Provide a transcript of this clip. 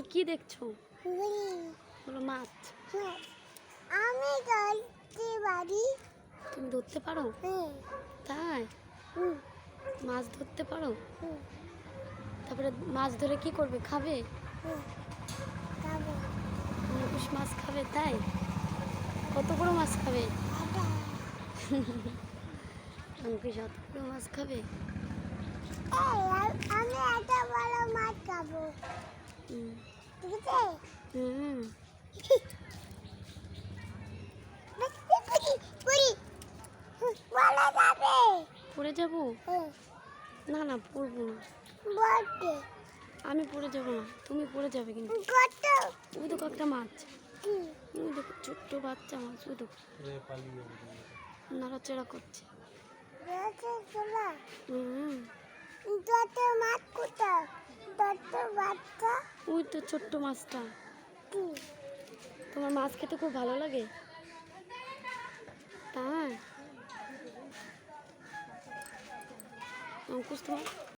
তুমি কি দেখছো? হলো মাছ। আমি ধরতে পারি। তুমি ধরতে পারো? তাই? মাছ ধরতে পারো? তারপরে মাছ ধরে কি করবে? খাবে? খাবো। অঙ্কুশ মাছ খাবে? তাই? কত বড় মাছ খাবে? অঙ্কুশ অত বড় মাছ খাবে? আমি একটা বড় মাছ খাবো। ঠিক আছে? পড়ে যাবো? না না, পড়বো না। আমি পড়ে যাবো না, তুমি পড়ে যাবে কিন্তু। ওই দেখো একটা মাছ, ওই দেখো ছোট্ট বাচ্চা মাছ, ওই দেখো নাড়াচাড়া করছে। ওই তো ছোট্ট মাছটা। তোমার মাছ খেতে খুব ভালো লাগে? তাই? অঙ্কুশ তোমার